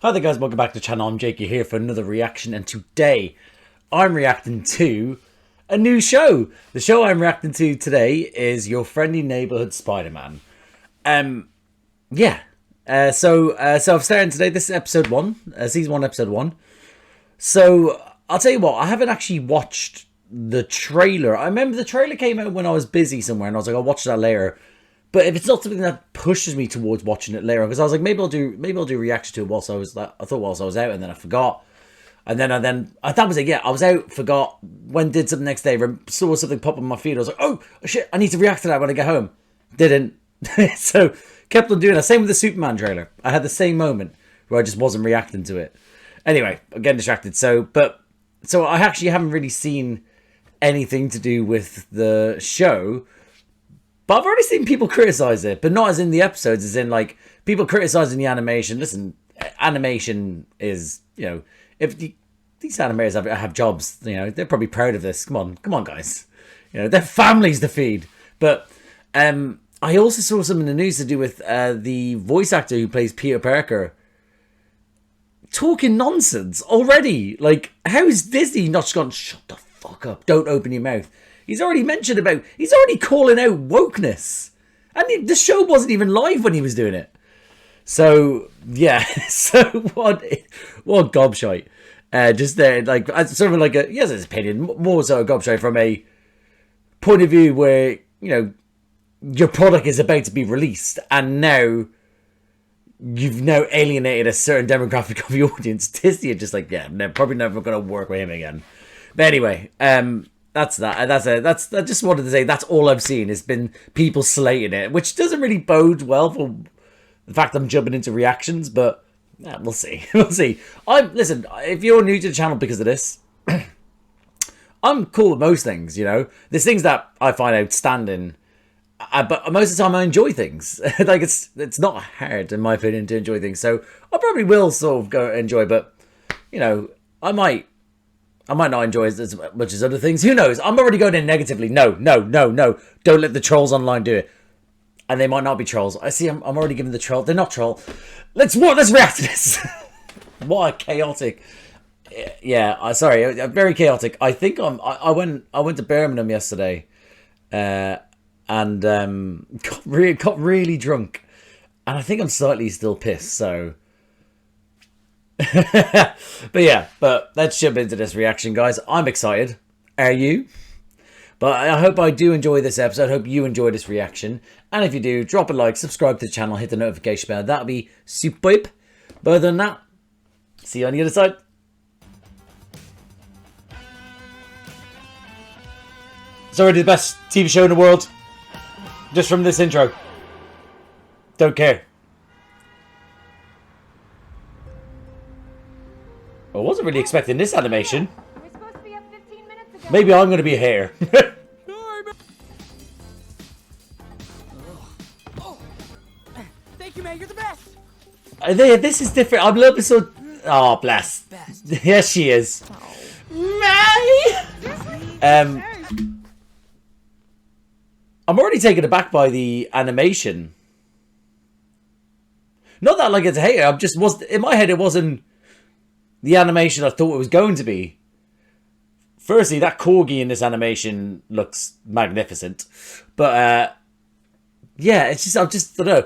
Hi there guys, welcome back to the channel. I'm Jakey here for another reaction, and today I'm reacting to a new show. The show I'm reacting to today is Your Friendly Neighborhood Spider-Man. So I'm starting today. This is episode 1, season 1, episode 1. So I'll tell you what, I haven't actually watched the trailer. I remember the trailer came out when I was busy somewhere, and I was like, I'll watch that later. But if it's not something that pushes me towards watching it later, because I was like, maybe I'll do reaction to it whilst I was out, and then I forgot, and then that was it. Yeah, I was out, forgot, did something next day, saw something pop on my feed. I was like, oh shit, I need to react to that when I get home. Didn't. So kept on doing that. Same with the Superman trailer. I had the same moment where I just wasn't reacting to it. Anyway, I'm getting distracted. So I actually haven't really seen anything to do with the show. But I've already seen people criticize it, but not as in the episodes, as in like people criticizing the animation. Listen, animation is, you know, if these animators have jobs, you know, they're probably proud of this. Come on, guys, you know, their families to feed. But I also saw something in the news to do with the voice actor who plays Peter Parker talking nonsense already. Like, how is Disney not just gone, shut the fuck up, don't open your mouth? He's already calling out wokeness. And the show wasn't even live when he was doing it. So, yeah. So, what gobshite. Just there, like, sort of like he has his opinion, more so a gobshite from a point of view where, you know, your product is about to be released, and now you've now alienated a certain demographic of the audience. Disney are just like, yeah, they're probably never going to work with him again. But anyway, that's that. I just wanted to say that's all I've seen has been people slating it, which doesn't really bode well for the fact I'm jumping into reactions. But yeah, we'll see. We'll see. Listen. If you're new to the channel because of this, I'm cool with most things. You know, there's things that I find outstanding, but most of the time I enjoy things. Like it's not hard in my opinion to enjoy things. So I probably will sort of go enjoy, but you know, I might not enjoy it as much as other things. Who knows? I'm already going in negatively. No. Don't let the trolls online do it. And they might not be trolls. I see. I'm already giving the troll. They're not troll. Let's react to this. What a chaotic. Yeah. Sorry. Very chaotic. I think I went to Birmingham yesterday, and got really drunk, and I think I'm slightly still pissed. So. but let's jump into this reaction, guys. I'm excited. Are you? But I hope I do enjoy this episode. I hope you enjoy this reaction. And if you do, drop a like, subscribe to the channel, hit the notification bell. That'll be superb. But other than that, see you on the other side. It's already the best TV show in the world. Just from this intro. Don't care. I wasn't really expecting this animation. We're supposed to be up 15 minutes ago. Maybe I'm going to be a hare. Thank you, man. You're the best. This is different. I'm a little bit so... Oh, bless. Yes, she is. May! I'm already taken aback by the animation. Not that like it's a hater. I'm just... in my head, it wasn't the animation I thought it was going to be. Firstly, that corgi in this animation looks magnificent. But, yeah, it's just, I don't know.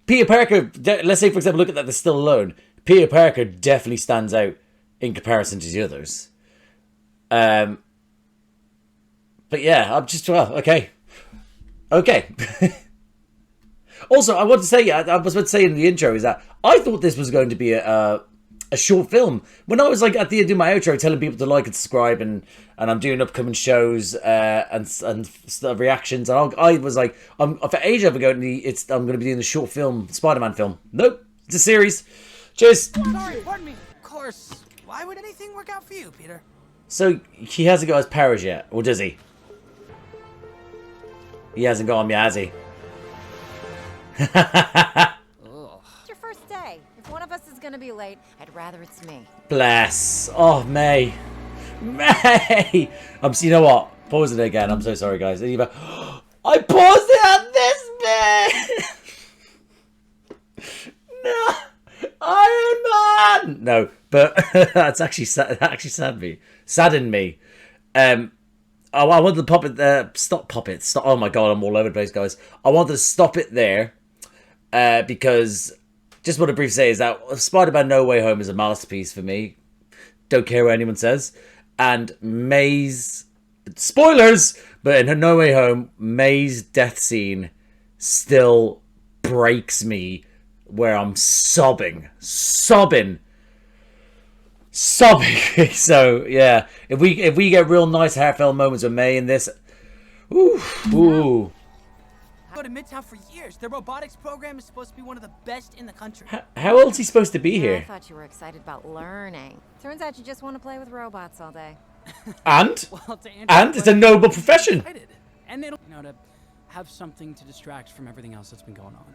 Peter Parker, let's say, for example, look at that, they're still alone. Peter Parker definitely stands out in comparison to the others. But, yeah, I'm just, well, okay. Okay. Also, I want to say, I was about to say in the intro, is that I thought this was going to be a short film. When I was like at the end of my outro telling people to like and subscribe, and I'm doing upcoming shows and reactions, and I was like, for ages I'm going to be doing the short film Spider-Man film. Nope, it's a series. Cheers. Sorry, pardon me. Of course. Why would anything work out for you, Peter? So he hasn't got his powers yet, or does he? He hasn't got them yet, has he? It's your first day. If one of us is gonna be late, I'd rather it's me. Bless. Oh, May. May! You know what? Pause it again. I'm so sorry, guys. I paused it at this bit! No! no, but that's actually saddened me. I wanted to stop. Oh my god, I'm all over the place, guys. I wanted to stop it there because just what I briefly say is that Spider-Man No Way Home is a masterpiece for me. Don't care what anyone says. And May's spoilers, but in her No Way Home, May's death scene still breaks me, where I'm sobbing. So yeah, if we get real nice heartfelt moments with May in this, ooh. I go to Midtown for years. Their robotics program is supposed to be one of the best in the country. How old is he supposed to be I here? thought you were excited about learning. Turns out you just want to play with robots all day. And Well, to answer and your it's a noble profession. excited. And they don't, to have something to distract from everything else that's been going on.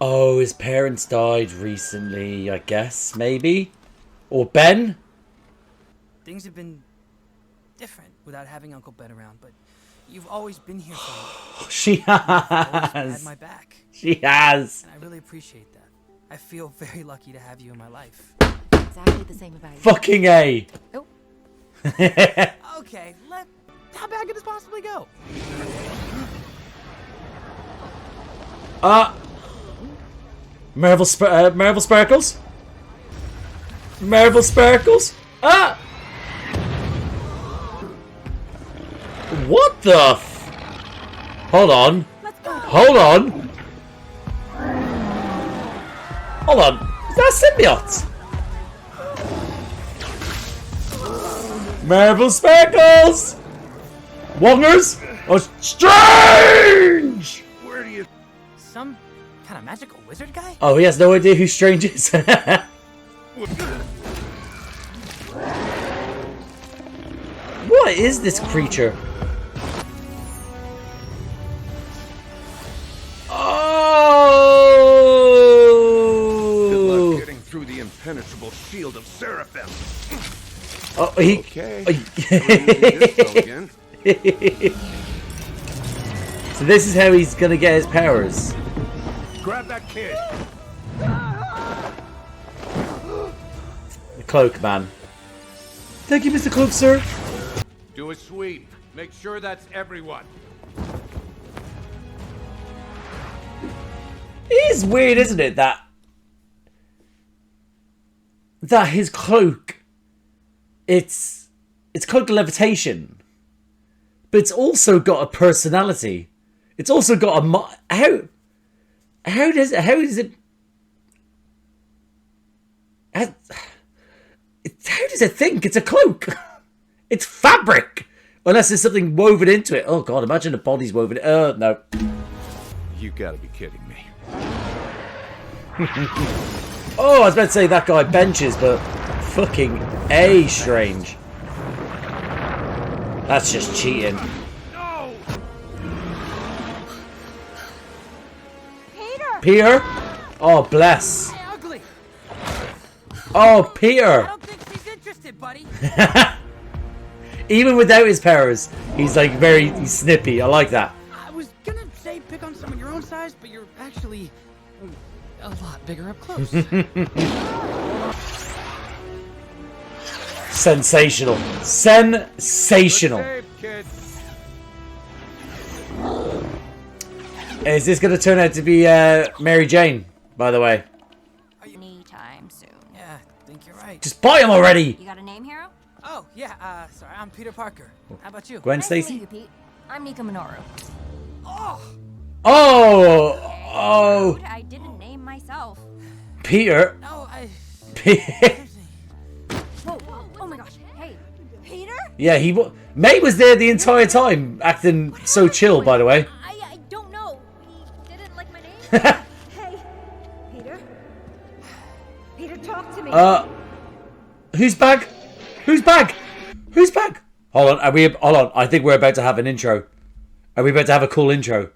Oh, his parents died recently, I guess, maybe, or Ben. Things have been different without having Uncle Ben around, but you've always been here for me. She Always had has. my back, She has. and I really appreciate that. I feel very lucky to have you in my life. Exactly the same about you. Fucking A. Oh, Okay, how bad could this possibly go? Marvel Sparkles. Marvel Sparkles. Ah! What the Hold on. let's go. Hold on. Hold on. Is that a symbiote? Marvel Sparkles! Wongers! Oh, Strange! Where do you... Some kind of magical wizard guy? Oh, he has no idea who Strange is. What is this creature? Good luck Oh! getting through the impenetrable shield of Seraphim. Oh, he... Okay. Oh, This go again. So this is how he's gonna get his powers. Grab that kid. The Cloak Man. Thank you, Mr. Cloak, sir. Do a sweep. Make sure that's everyone. It is weird, isn't it, that his cloak, it's cloaked levitation, but it's also got a personality. It's also got a how does it think? It's a cloak. It's fabric, unless there's something woven into it. Oh god, imagine a body's woven. No. You gotta be kidding me. Oh, I was about to say that guy benches, but fucking A Strange. That's just cheating. No! Peter! Peter? Oh, bless. Hey, ugly! Oh, I Peter. don't think she's interested, buddy. Even without his powers, he's like he's snippy. I like that. I was gonna say pick on someone your own size, but you're actually a lot bigger up close. Sensational. Sensational. Good save, kid. Is this going to turn out to be Mary Jane, by the way? Anytime soon. Yeah, I think you're right. Just buy him already. You got a name, hero? Oh, yeah, sorry, I'm Peter Parker. How about you? Gwen Nice to meet Stacy? you, Pete. I'm Nika Minoru. Oh, Oh. Rude, I didn't name myself. Peter. no, Whoa, oh my gosh. Hey, Peter? Yeah, May was there the entire time, acting so chill, by the way. I don't know. He didn't like my name. Hey, Peter? Peter, talk to me. Who's back? Who's back? Who's back? Hold on, hold on. I think we're about to have an intro. Are we about to have a cool intro?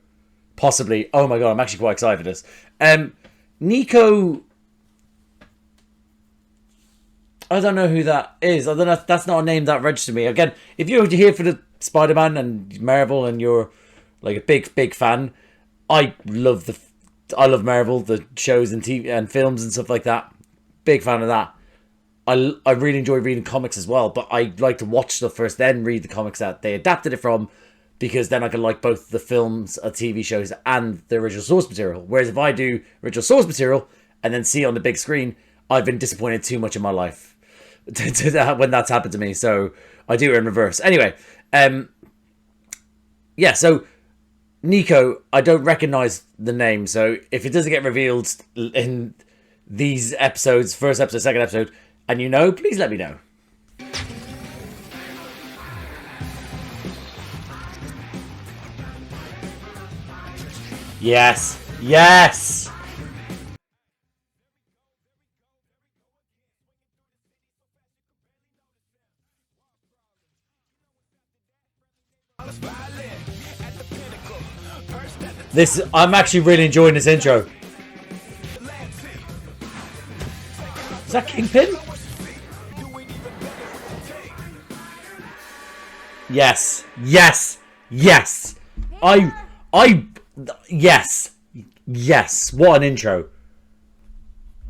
Possibly. Oh my god, I'm actually quite excited for this. Nico. I don't know who that is. I don't know. That's not a name that registered me. Again, if you're here for the Spider-Man and Marvel and you're like a big fan, I love Marvel, the shows and TV and films and stuff like that. big fan of that. I really enjoy reading comics as well, but I like to watch stuff first, then read the comics that they adapted it from, because then I can like both the films, TV shows, and the original source material. Whereas if I do original source material and then see it on the big screen, I've been disappointed too much in my life when that's happened to me. So I do it in reverse. Anyway, yeah, so Nico, I don't recognize the name, so if it doesn't get revealed in these episodes, first episode, second episode, and you know, please let me know. Yes, yes! This, I'm actually really enjoying this intro. Is that Kingpin? Yes, yes, yes. Yes, yes. What an intro.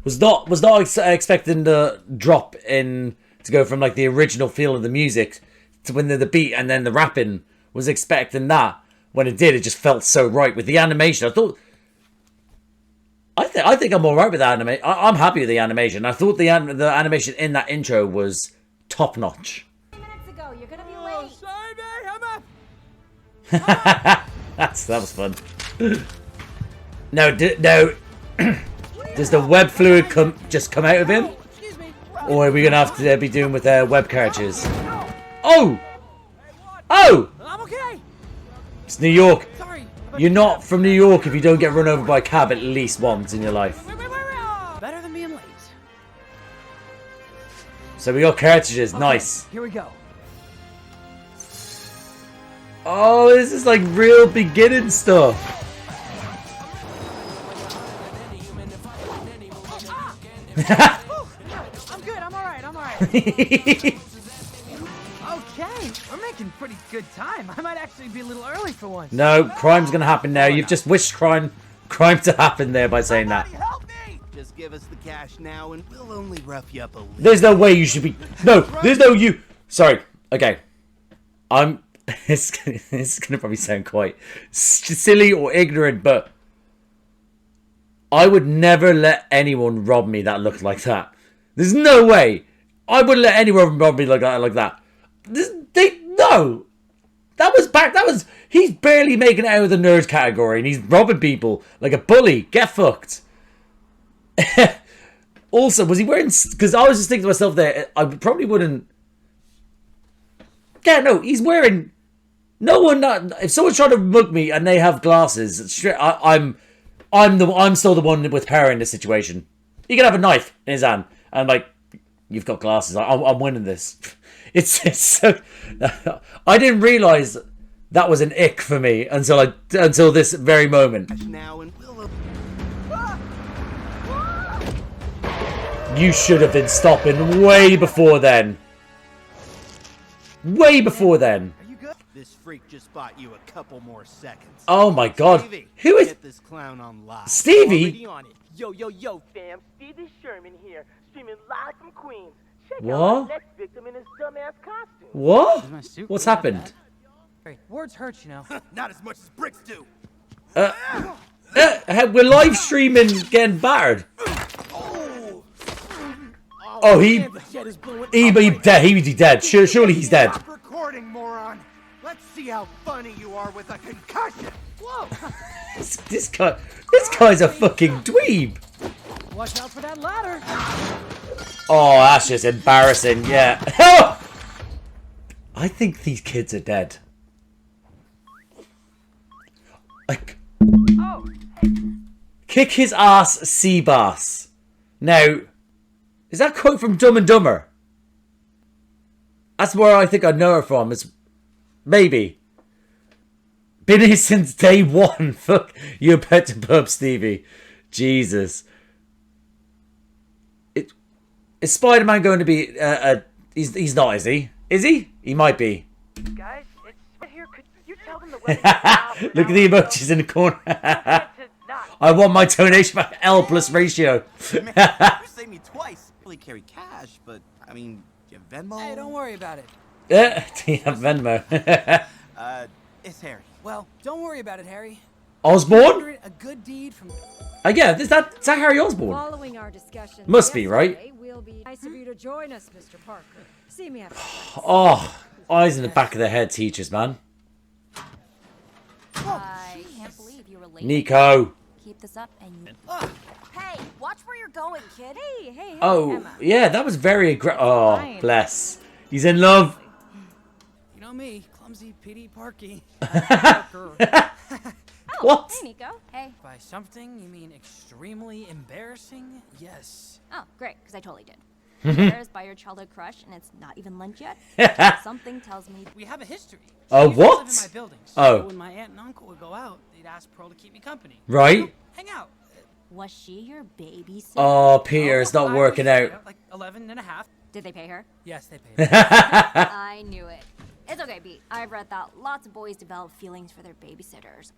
Was not expecting the drop in to go from like the original feel of the music to when the beat and then the rapping. Was expecting that. When it did, it just felt so right with the animation. I think I'm all right with the animation. I'm happy with the animation. I thought the animation in that intro was top notch. 3 minutes ago, you're gonna be late. Sorry, man, I'm up. That was fun. No. Does the web fluid just come out of him, Excuse me. or are we gonna have to be doing with web characters? Oh, I'm okay. it's New York. Sorry. You're not from New York if you don't get run over by a cab at least once in your life. Wait. Better than being late. So we got cartridges. Okay, Nice. Here we go. Oh, this is like real beginning stuff. I'm good. I'm all right. Okay, we're making pretty good time. I might actually be a little early for once. No, crime's gonna happen now. You've just wished crime to happen there by saying that. Somebody help me! Just give us the cash now and we'll only rough you up a little. There's no way you should be. No, there's no you. Sorry. Okay. It's gonna probably sound quite silly or ignorant, but I would never let anyone rob me that looked like that. There's no way. I wouldn't let anyone rob me like that. No. That was. He's barely making it out of the nerd category, and he's robbing people like a bully. Get fucked. Also, was he wearing? Because I was just thinking to myself there, I probably wouldn't. Yeah, no, he's wearing. No one. If someone's trying to mug me and they have glasses, I'm still the one with power in this situation. He can have a knife in his hand, and like, you've got glasses. I'm winning this. It's so. I didn't realize that was an ick for me until this very moment. Now and we'll You should have been stopping way before then. Way before then. Are you good? This freak just bought you a couple more seconds. Oh my god. Stevie, Who is get this clown on live. Stevie? Already on it. Yo, fam. Stevie Sherman here, streaming live from Queens. Check out What? the next victim in his dumbass costume. What? My suit What's was happened? bad. Words hurt, you know. Not as much as bricks do. We're live streaming getting battered. Oh, he'd be dead. He'd be dead. Surely he's dead. Stop recording, moron. Let's see how funny you are with a concussion. Whoa! This guy's a fucking dweeb. Watch out for that ladder. Oh, that's just embarrassing. Yeah. I think these kids are dead. Like, Oh, kick his ass, Seabass. Now, is that quote from Dumb and Dumber? That's where I think I know her from. It's maybe. Been here since day one. Fuck you, bet to pub, Stevie. Jesus. Is Spider-Man going to be? He's not, is he? Is he? He might be. Guys, it's right here. Could you tell them the weather? Look at the emojis in the corner. I want my donation back. L plus ratio. Man, you saved me twice. I really carry cash, but I mean, you have Venmo? Hey, don't worry about it. Do you have Venmo? It's Harry. Well, don't worry about it, Harry. Osborne? A good deed from... Yeah, is that Harry Osborne? Following our discussion, Must be, right? Will be nice of you to join us, Mr. Parker. See me after. Oh, eyes in the back of the head, teachers, man. I can't believe you were late. Nico. Keep this up and you... Hey, watch where you're going, kid. Hey, Oh, Emma. yeah, that was very aggressive. Oh, bless. He's in love. You know me, clumsy, P.D. Parky. What? Hey, Nico. Hey. By something, you mean extremely embarrassing? Yes. Oh, great, because I totally did. Embarrassed by your childhood crush, and it's not even lunch yet? Something tells me... We have a history. Oh, She used to live what? in my building, so Oh. when my aunt and uncle would go out, they'd ask Pearl to keep me company. Right? Hang out. Was she your babysitter? Oh, Peter, it's not I working was, out. Like 11 and a half. Did they pay her? Yes, they paid. I knew it. It's okay, Pete. I've read that lots of boys develop feelings for their babysitters.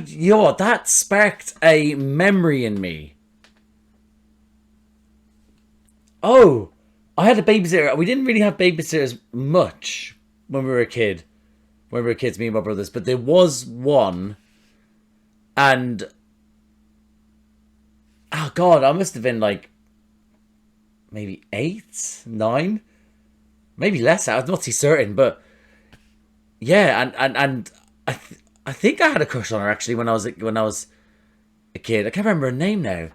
You know what? That sparked a memory in me. Oh, I had a babysitter. We didn't really have babysitters much when we were a kid. When we were kids, me and my brothers. But there was one. And... oh, God, I must have been like... maybe 8, 9? Maybe less. I'm not too certain, but... yeah, and I think I had a crush on her actually when I was a kid. I can't remember her name now.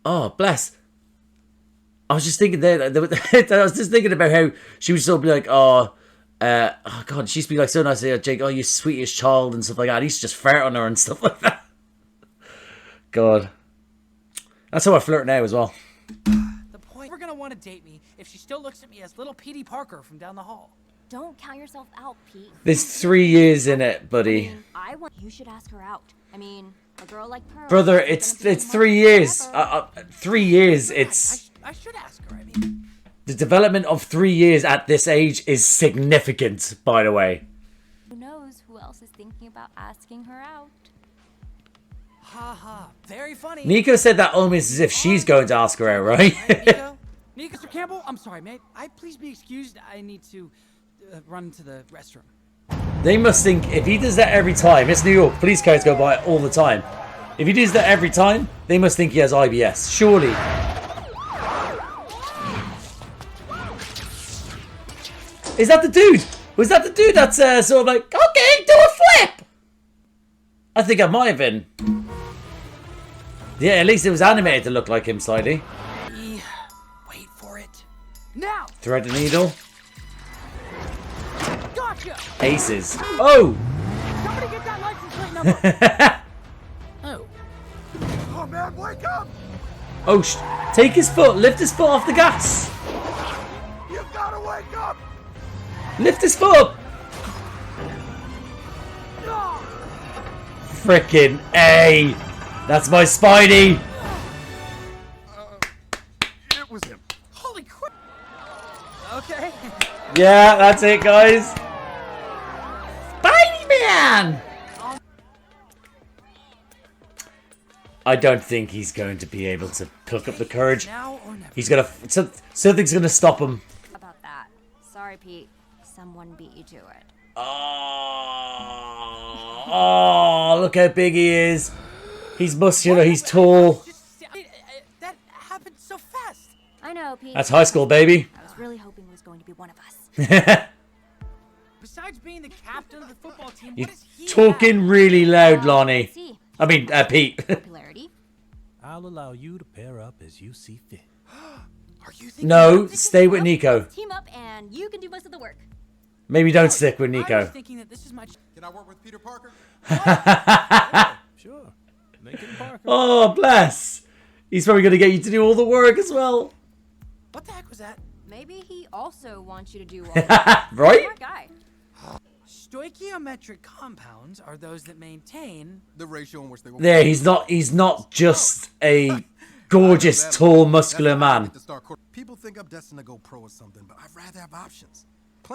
Oh, bless. I was just thinking there. I was just thinking about how she would sort of be like, oh God, she used to be like so nice. Jake, oh, you sweetest child and stuff like that. He used to just fart on her and stuff like that. God, that's how I flirt now as well. The point, we're gonna want to date me if she still looks at me as little P.D. Parker from down the hall. Don't count yourself out, Pete. There's 3 years in it, buddy. I want you should ask her out. I mean, a girl like Pearl. Brother, isn't it's gonna be 3 much years. forever. 3 years. It's I should ask her. I mean, the development of 3 years at this age is significant, by the way. Who knows who else is thinking about asking her out? ha, very funny. Nico said that almost as if she's going to ask her out, right? Nico, Mr. Campbell, I'm sorry, mate. I please be excused. I need to run to the restroom. They must think if he does that every time, it's New York, police cars go by all the time. If he does that every time, they must think he has IBS. Surely. Is that the dude? Was that the dude that's sort of like, okay, do a flip? I think I might have been. Yeah, at least it was animated to look like him slightly. Wait for it. Now! Thread the needle. Gotcha! Aces. Oh! Somebody get that license plate number! Oh. Oh man, wake up! Oh, take his foot. Lift his foot off the gas. You gotta wake up! Lift his foot up. Frickin' A. That's my Spidey. It was him. Holy crap! Okay. Yeah, that's it, guys. Spidey-Man! I don't think he's going to be able to cook up the courage. Now or never. He's gonna... Something's gonna stop him. About that. Sorry, Pete. Someone beat you to it. Oh, look how big he is. He's muscular, he's tall. That happened so fast. I know, Pete. That's high school, baby. I was really hoping it was going to be one of us. Besides being the captain of the football team, You're what does he talking have? really loud, Lonnie. See, I mean, Pete. popularity. I'll allow you to pair up as you see fit. Are you thinking No, of- stay with Nico. Team up and you can do most of the work. Maybe don't stick with I was Nico. thinking that this is my... Can I work with Peter Parker? Sure. Lincoln Parker. Oh, bless. He's probably going to get you to do all the work as well. What the heck was that? Maybe he also wants you to do all the Right? Smart guy. Stoichiometric compounds are those that maintain... The ratio in which they will... There, he's not just a gorgeous, tall, muscular man. People think I'm destined to go pro or something, but I'd rather have options.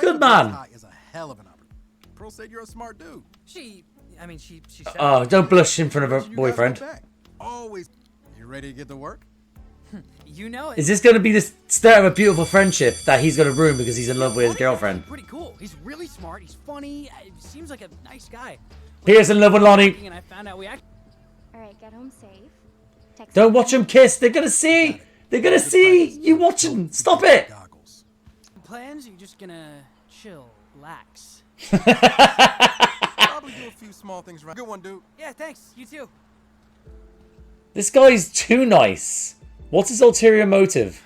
Good man. Is a hell of an opportunity. Pearl said you're a smart dude. She said Oh, don't blush in front of her You guys boyfriend. go back. Always. You ready to get to work? you know it. Is this going to be the start of a beautiful friendship that he's going to ruin because he's in love with his girlfriend? Pretty cool. He's really smart. He's funny. Seems like a nice guy. Pierce in love with Lonnie. And I found out we actually. All right, get home safe. Text Don't me watch them kiss. They're going to see. They're going to see you watching. Stop it. Goggles. Plans? Or you just gonna chill, relax? Probably do a few small things right. Good one, dude. Yeah, thanks. You too. This guy's too nice. What's his ulterior motive?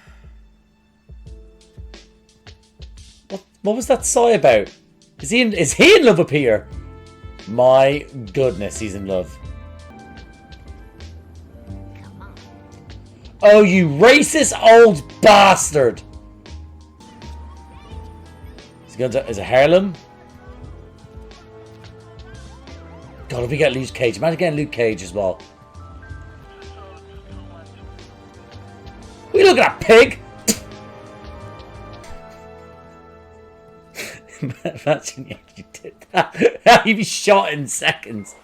What was that sigh about? Is he in love with Peter? My goodness, he's in love. Oh, you racist old bastard! Is it Harlem? God, if we get Luke Cage, imagine getting Luke Cage as well. We look at that pig! Imagine you actually did that. You'd be shot in seconds.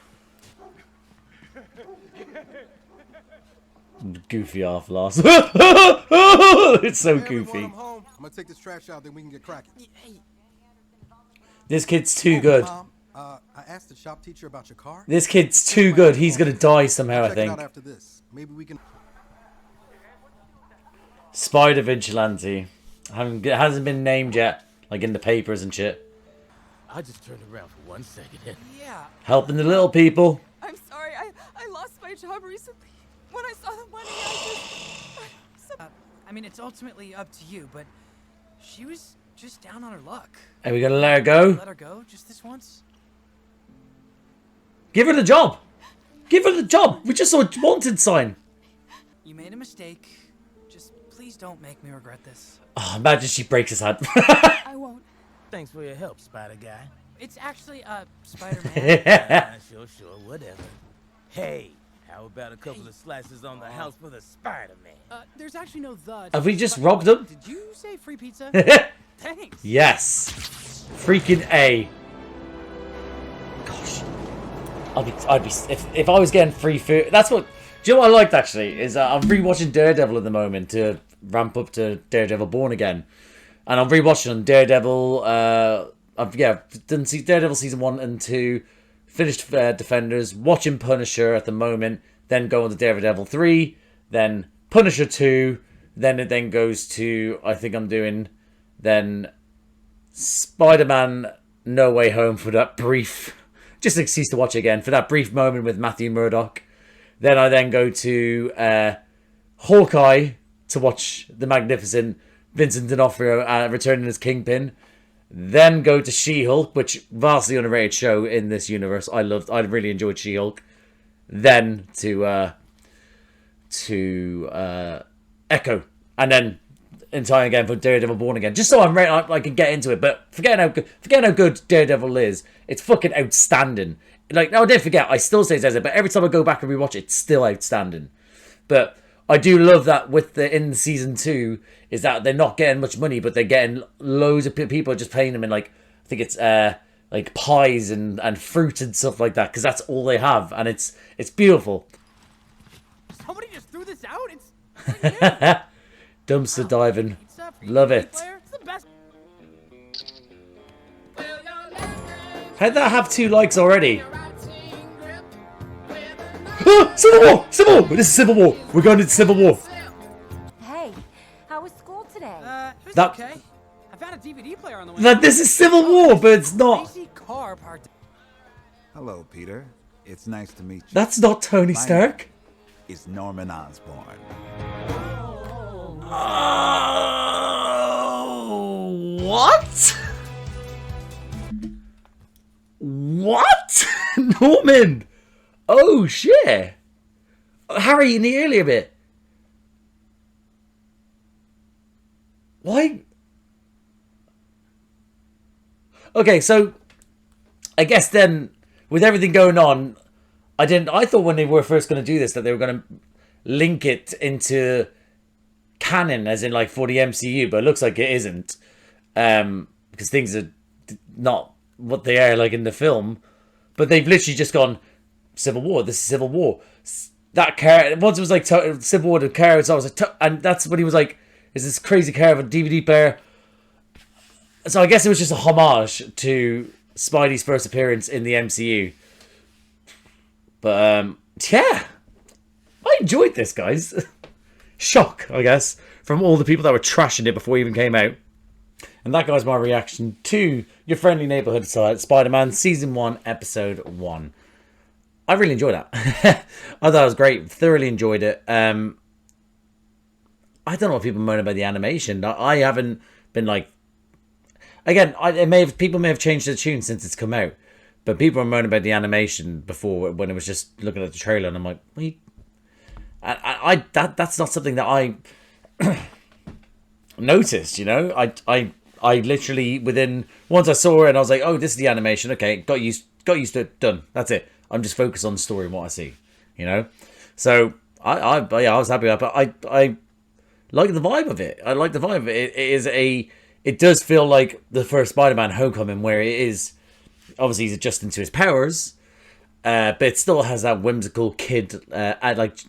Goofy half loss. It's so Hey, everyone, goofy. I'm home. I'm gonna take this trash out, then we can get cracking. Hey, This kid's too good. Mom, I asked the shop teacher about your car. This kid's too good. He's gonna die somehow, I Check it out think. after this. Maybe we can. Spider Vigilante. Hasn't been named yet, like in the papers and shit. I just turned around for 1 second. yeah. Helping the little people. I'm sorry, I lost my job recently. When I saw the money, I mean, it's ultimately up to you, but she was just down on her luck. Are we gonna let her go? Let her go just this once. Give her the job. Give her the job. We just saw a wanted sign. You made a mistake. Just please don't make me regret this. Oh, imagine she breaks his hand. I won't. Thanks for your help, Spider Guy. It's actually Spider-Man. Sure, whatever. Hey, how about a couple of slices on the house for the Spider-Man? There's actually no the. Have we just robbed them? Did you say free pizza? Thanks. Yes. Freaking A. Gosh. I'd be if I was getting free food. That's what. Do you know what I liked actually? Is I'm rewatching Daredevil at the moment to ramp up to Daredevil Born Again, and I'm rewatching Daredevil. I've done see Daredevil season 1 and 2, finished Defenders, watching Punisher at the moment, then go on to Daredevil 3, then Punisher 2, then it then goes to I think I'm doing then Spider-Man No Way Home for that brief, just an excuse to watch again, for that brief moment with Matthew Murdock. Then I then go to Hawkeye to watch the magnificent Vincent D'Onofrio returning as Kingpin. Then go to She-Hulk, which vastly underrated show in this universe. I really enjoyed She-Hulk. Then to Echo, and then in time again for Daredevil Born Again, just so I'm ready, I can get into it. But forgetting how good Daredevil is, it's fucking outstanding. Like, no, don't forget, I still say it, but every time I go back and rewatch it, it's still outstanding. But I do love that with in season 2 is that they're not getting much money, but they're getting loads of people just paying them in, like, I think it's like pies and fruit and stuff like that, because that's all they have, and it's beautiful. Somebody just threw this out. It's like new. Dumpster diving, Pizza, free love pizza it. player. It's the best. How'd that have 2 likes already? Civil War! Civil War! This is Civil War! We're going into Civil War! Hey, how was school today? It was That- okay. I found a DVD player on the way. Like, this is Civil War, but it's not. Crazy car parked. Hello, Peter. It's nice to meet you. That's not Tony My Stark. name is Norman Osborn. What? What? Norman! Oh, shit! Harry, in the earlier bit. Why? Okay, so I guess then with everything going on, I thought when they were first going to do this that they were going to link it into canon, as in like for the MCU, but it looks like it isn't. because things are not what they are like in the film. But they've literally just gone Civil War. This is Civil War. That car once it was like Civil War, the car. So I was like, and that's when he was like, "Is this crazy car of a DVD player?" So I guess it was just a homage to Spidey's first appearance in the MCU. But yeah, I enjoyed this, guys. Shock, I guess, from all the people that were trashing it before it even came out. And that, guys, my reaction to your friendly neighborhood Spider-Man Season 1, Episode 1. I really enjoyed that. I thought it was great. Thoroughly enjoyed it. I don't know what people moan about the animation. I haven't been like... Again, people may have changed the tune since it's come out. But people were moaning about the animation before when it was just looking at the trailer. And I'm like, wait. That's not something that I noticed, you know? I literally, once I saw it and I was like, oh, this is the animation. Okay, got used to it. Done. That's it. I'm just focused on the story and what I see, you know? So, I was happy with that. But I like the vibe of it. I like the vibe of it. It does feel like the first Spider-Man Homecoming, where it is, obviously he's adjusting to his powers, but it still has that whimsical kid, not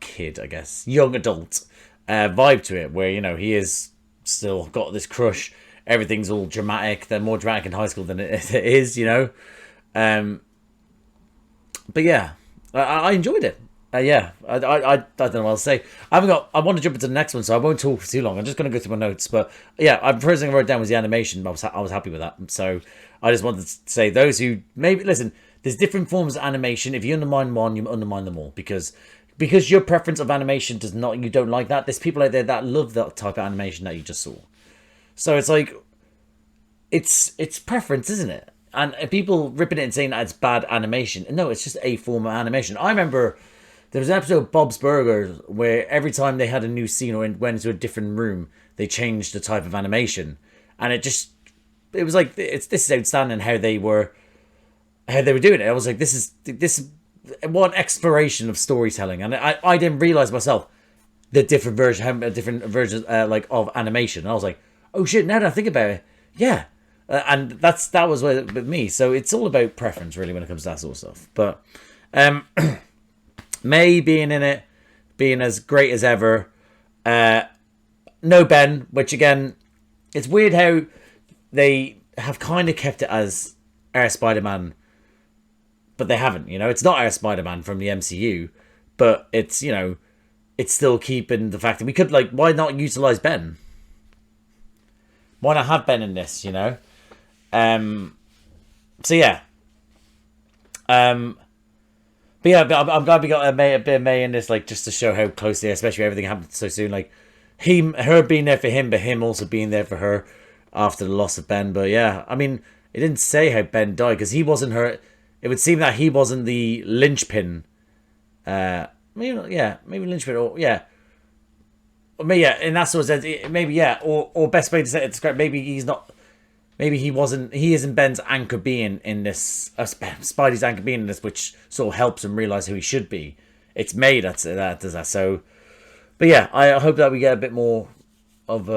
kid, I guess, young adult vibe to it, where, you know, he is still got this crush. Everything's all dramatic. They're more dramatic in high school than it is, you know. But yeah, I enjoyed it. Yeah, I don't know what else to say. I want to jump into the next one, so I won't talk for too long. I'm just going to go through my notes. But yeah, the first thing I wrote down was the animation. I was happy with that. So I just wanted to say, those who maybe listen, there's different forms of animation. If you undermine one, you undermine them all, because your preference of animation you don't like that. There's people out there that love that type of animation that you just saw. So it's like, it's preference, isn't it? And people ripping it and saying that it's bad animation. No, it's just a form of animation. I remember there was an episode of Bob's Burgers where every time they had a new scene or went into a different room, they changed the type of animation. And it was like, this is outstanding how they were doing it. I was like, this is what exploration of storytelling. And I didn't realize myself the different versions of animation. And I was like, oh shit, now that I think about it, yeah. And that was with me. So it's all about preference, really, when it comes to that sort of stuff. But May being in it, being as great as ever. No Ben, which again, it's weird how they have kind of kept it as our Spider-Man, but they haven't, you know. It's not our Spider-Man from the MCU, but it's, you know, it's still keeping the fact that we could, like, why not utilize Ben? Why not have Ben in this, you know? So yeah. But yeah, I'm glad we got a bit of May in this, like, just to show how close they are, especially everything happened so soon. Like, her being there for him, but him also being there for her after the loss of Ben. But yeah, I mean, it didn't say how Ben died, because he wasn't her. It would seem that he wasn't the linchpin. Maybe linchpin, or yeah. Maybe yeah, and that's what it says. Maybe yeah, or best way to say it, describe. Maybe he's not. Maybe he wasn't. He isn't Ben's anchor being in this. Spidey's anchor being in this, which sort of helps him realize who he should be. It's May that does that. So, but yeah, I hope that we get a bit more of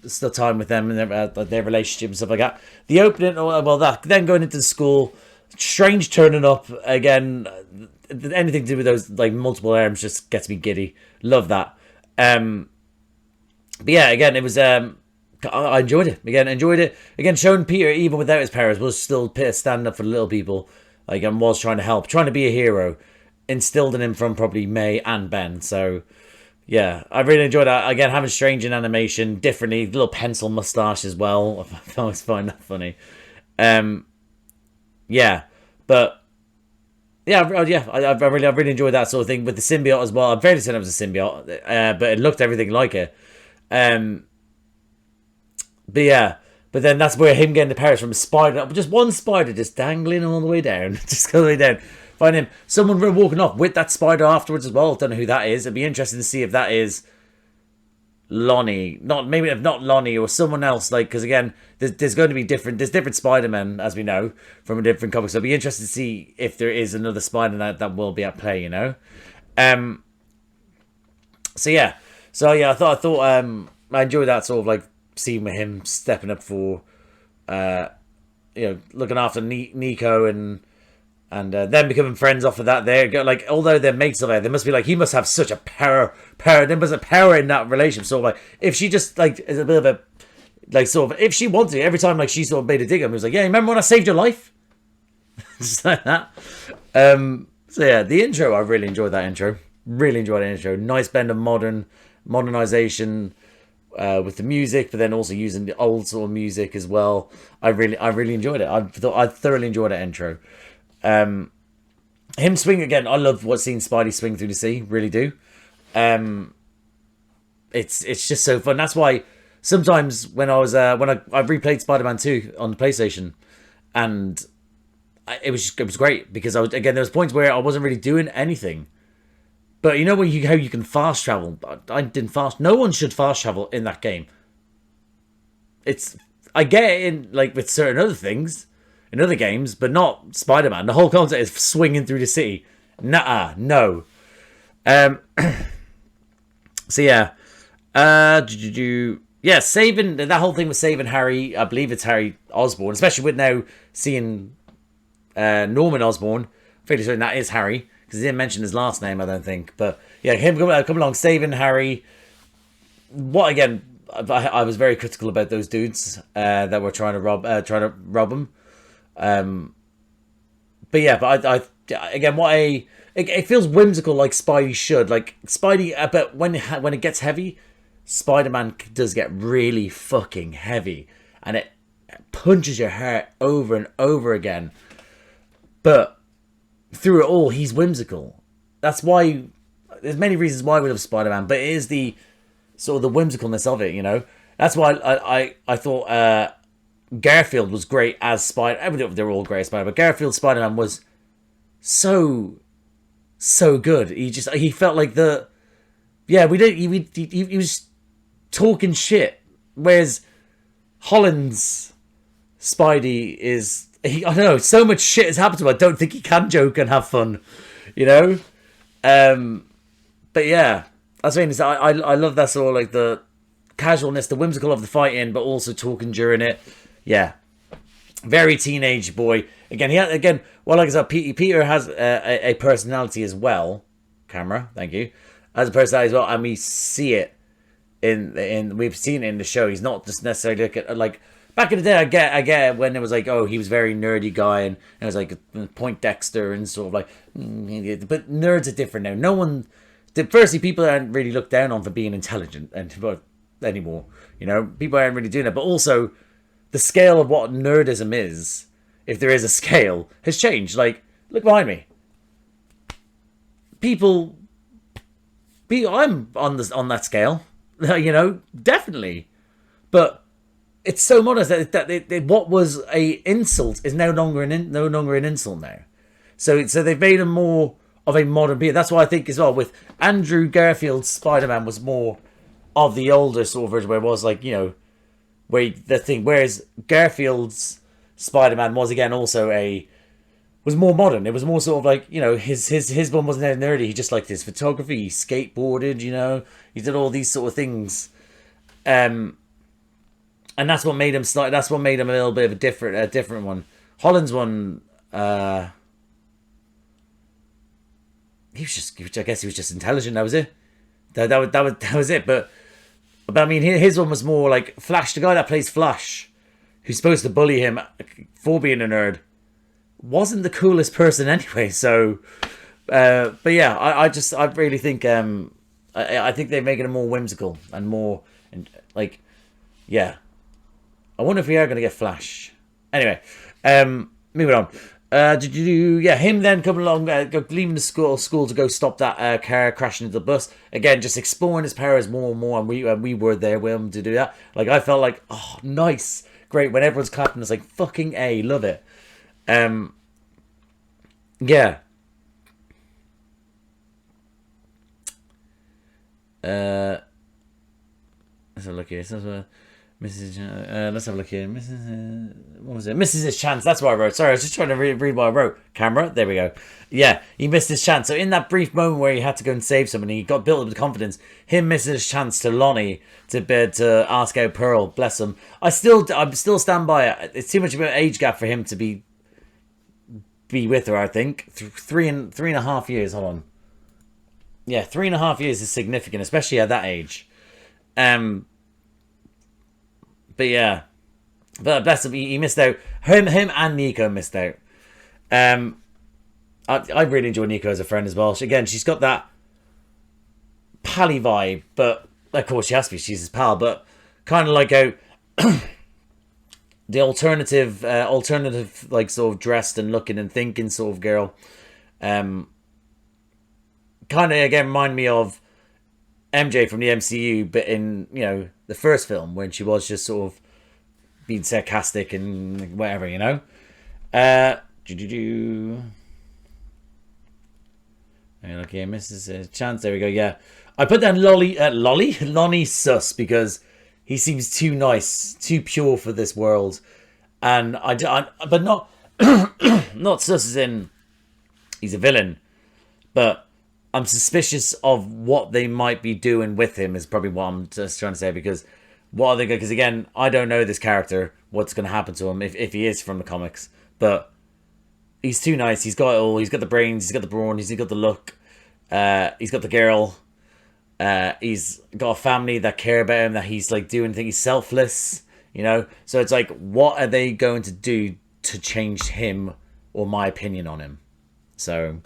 still time with them and their relationship and stuff like that. The opening, well, that then going into the school, Strange turning up again. Anything to do with those like multiple arms just gets me giddy. Love that. But yeah, again, it was. I enjoyed it. Again, showing Peter, even without his powers, was still stand up for the little people. Like, and was trying to help, trying to be a hero, instilled in him from probably May and Ben. So, yeah, I really enjoyed that. Again, having Strange in animation, differently, little pencil mustache as well. I always find that funny. Yeah, but yeah, I really enjoyed that sort of thing with the symbiote as well. I'm fairly certain it was a symbiote, but it looked everything like it. But yeah, but then that's where him getting the powers from a spider, just one spider just dangling all the way down, just all the way down. Find him, someone walking off with that spider afterwards as well. Don't know who that is. It'd be interesting to see if that is Lonnie, maybe if not Lonnie or someone else. Like, because again, there's going to be different Spider-Men, as we know from a different comics. So it'd be interesting to see if there is another Spider that will be at play. You know. So yeah, I thought I enjoyed that sort of like scene with him stepping up for, looking after Nico and them becoming friends off of that. There, like, although they're mates of it, they must be like, he must have such a power. There must be power in that relationship. So like, if she just like is a bit of a like sort of, if she wanted to, every time like she sort of made a dig at him, it was like, yeah, remember when I saved your life? Just like that. So yeah, the intro, I really enjoyed that intro. Really enjoyed the intro. Nice blend of modernization with the music, but then also using the old sort of music as well. I really enjoyed it. I thoroughly enjoyed that intro. Him swing again. I love seeing Spidey swing through the sea. Really do. It's just so fun. That's why sometimes when I replayed Spider-Man 2 on the PlayStation, and it was great because there was points where I wasn't really doing anything. But you know how you can fast travel? I didn't fast. No one should fast travel in that game. I get it in like with certain other things in other games, but not Spider-Man. The whole concept is swinging through the city. Nuh-uh, no. So yeah, saving that whole thing with saving Harry. I believe it's Harry Osborn, especially with now seeing Norman Osborn. Fairly certain that is Harry. Because he didn't mention his last name, I don't think. But yeah, him come along, saving Harry. What again? I was very critical about those dudes that were trying to rob him. But yeah, it feels whimsical, like Spidey should. Like Spidey, but when it gets heavy, Spider-Man does get really fucking heavy, and it punches your heart over and over again. But through it all, he's whimsical. That's why there's many reasons why we love Spider-Man, but it is the sort of the whimsicalness of it, you know. That's why I thought Garfield was great as Spider. I mean, they're all great as Spider, but Garfield's Spider-Man was so good. He felt like he was talking shit, whereas Holland's Spidey is. I don't know, so much shit has happened to him. I don't think he can joke and have fun, you know? But yeah, that's what I mean. I love that sort of like the casualness, the whimsical of the fighting, but also talking during it. Yeah. Very teenage boy. Again, well, like I said, Peter has a personality as well. Camera, thank you. Has a personality as well, and we see it we've seen it in the show. He's not just necessarily like back in the day, I get when it was like, oh, he was a very nerdy guy, and it was like Point Dexter and sort of like, but nerds are different now. Firstly, people aren't really looked down on for being intelligent anymore. You know, people aren't really doing it. But also, the scale of what nerdism is, if there is a scale, has changed. Like, look behind me. I'm on that scale, you know, definitely, but. It's so modest that what was a insult is no longer an insult now. So they've made him more of a modern being. That's why I think as well with Andrew Garfield's Spider-Man was more of the older sort of version where it was like, you know, whereas Garfield's Spider-Man was again also was more modern. It was more sort of like, you know, his one wasn't that nerdy. He just liked his photography, he skateboarded, you know, he did all these sort of things. And that's what made him that's what made him a little bit of a different one. Holland's one, I guess he was just intelligent. That was it. That was it. But I mean, his one was more like Flash. The guy that plays Flash, who's supposed to bully him for being a nerd, wasn't the coolest person anyway. So, but yeah, I really think I think they're making it more whimsical and more like, yeah. I wonder if we are going to get Flash. Anyway, moving on. Him then coming along, leaving the school to go stop that car crashing into the bus. Again, just exploring his powers more and more, and we were there with him to do that. Like, I felt like, oh, nice, great. When everyone's clapping, it's like, fucking A, love it. Yeah. Let's have a look here. Let's have a look here. What was it? Misses his chance. That's what I wrote. Sorry, I was just trying to read what I wrote. Camera. There we go. Yeah, he missed his chance. So in that brief moment where he had to go and save someone, he got built up with confidence. Him missing his chance to Lonnie to ask out Pearl. Bless him. I'm still stand by it. It's too much of an age gap for him to be with her. I think 3.5 years. Hold on. Yeah, 3.5 years is significant, especially at that age. But yeah, but bless him, he missed out. Him and Nico missed out. I really enjoy Nico as a friend as well. She's got that pally vibe, but of course she has to be. She's his pal, but kind of like how the alternative, like sort of dressed and looking and thinking sort of girl. Kind of again remind me of MJ from the MCU, but in the first film when she was just sort of being sarcastic and whatever, Okay, misses a chance. There we go. Yeah, I put down Lonnie sus because he seems too nice, too pure for this world, and but not not sus as in he's a villain, but I'm suspicious of what they might be doing with him is probably what I'm just trying to say, because what are they going? Because again, I don't know this character, what's going to happen to him if he is from the comics, but he's too nice. He's got it all. He's got the brains. He's got the brawn. He's got the look. He's got the girl. He's got a family that care about him. That he's like doing things. He's selfless. So it's like, what are they going to do to change him or my opinion on him? So,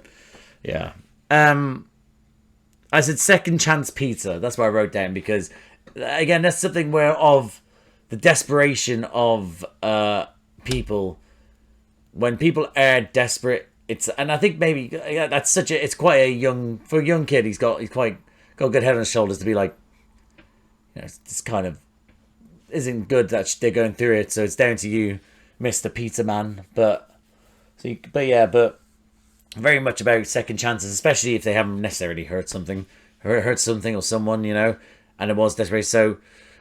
yeah. I said second chance Peter. That's what I wrote down, because again, that's something where of the desperation of people. When people are desperate, and I think maybe that's it's quite a young kid. He's got a good head on his shoulders to be like, this kind of isn't good that they're going through it. So it's down to you, Mr. Pizza Man. But very much about second chances, especially if they haven't necessarily hurt something or someone, and it was desperate. So,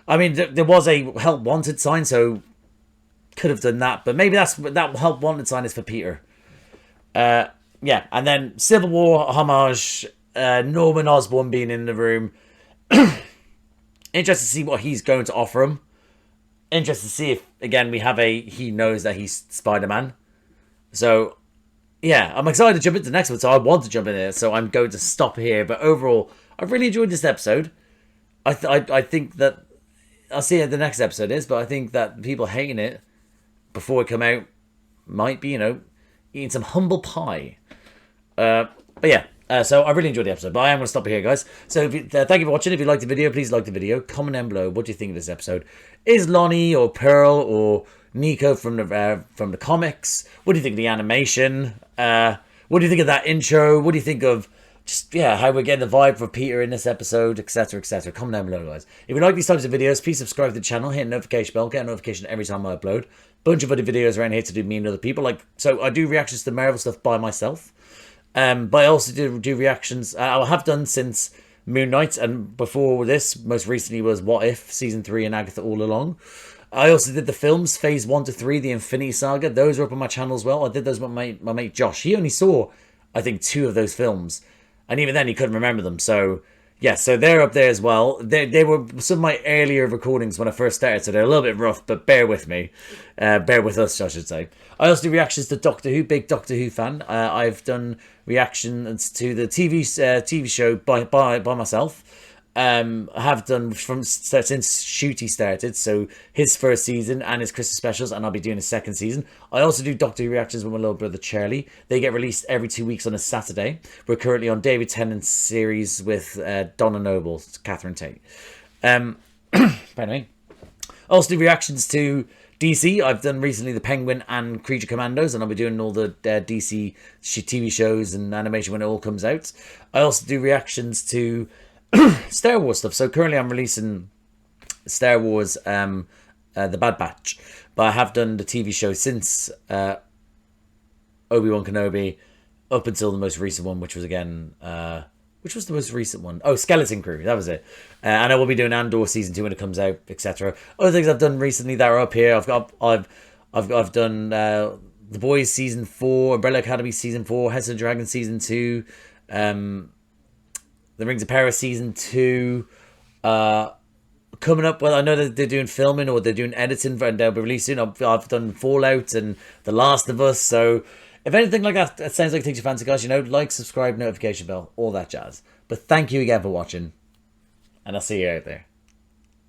I mean, there was a help wanted sign, so could have done that, but maybe that help wanted sign is for Peter. Yeah, and then Civil War homage, Norman Osborn being in the room. Interested to see what he's going to offer him. Interested to see if, again, he knows that he's Spider-Man. So, yeah, I'm excited to jump into the next one, so I want to jump in there, so I'm going to stop here. But overall, I've really enjoyed this episode. I think that, I'll see how the next episode is, but I think that people hating it before it come out might be, eating some humble pie. But yeah, so I really enjoyed the episode, but I am going to stop here, guys. So thank you for watching. If you liked the video, please like the video. Comment down below, what do you think of this episode? Is Lonnie or Pearl or Nico from the comics? What do you think of the animation? What do you think of that intro? What do you think of just how we're getting the vibe for Peter in this episode, etc, etc. Comment down below, guys. If you like these types of videos, please subscribe to the channel, hit the notification bell, get a notification every time I upload. Bunch of other videos around here to do me and other people. So I do reactions to the Marvel stuff by myself, but I also do reactions. I have done since Moon Knight, and before this, most recently was What If season 3 and Agatha All Along. I also did the films, phase 1 to 3, the Infinity Saga. Those are up on my channel as well. I did those with my mate Josh. He only saw, I think, 2 of those films. And even then, he couldn't remember them. So, yeah, so they're up there as well. They were some of my earlier recordings when I first started, so they're a little bit rough, but bear with me. Bear with us, I should say. I also do reactions to Doctor Who, big Doctor Who fan. I've done reactions to the TV show by myself. I have done since Shooty started, so his first season and his Christmas specials, and I'll be doing his second season. I also do Doctor Who reactions with my little brother Charlie. They get released every 2 weeks on a Saturday. We're currently on David Tennant's series with Donna Noble, Catherine Tate. Anyway, I also do reactions to DC. I've done recently the Penguin and Creature Commandos, and I'll be doing all the DC TV shows and animation when it all comes out. I also do reactions to Star Wars stuff. So currently I'm releasing Star Wars The Bad Batch, but I have done the TV show since Obi-Wan Kenobi up until the most recent one, which was again Which was the most recent one? Oh, Skeleton Crew. That was it. And I will be doing Andor season 2 when it comes out, etc. Other things I've done recently that are up here. I've done The Boys season 4, Umbrella Academy season 4, Heads of the Dragon season 2, The Rings of Power season 2. Coming up, well, I know that they're doing filming or they're doing editing and they'll be released soon. I've done Fallout and The Last of Us. So if anything like that sounds like it takes your fancy, guys, like, subscribe, notification bell, all that jazz. But thank you again for watching, and I'll see you out there.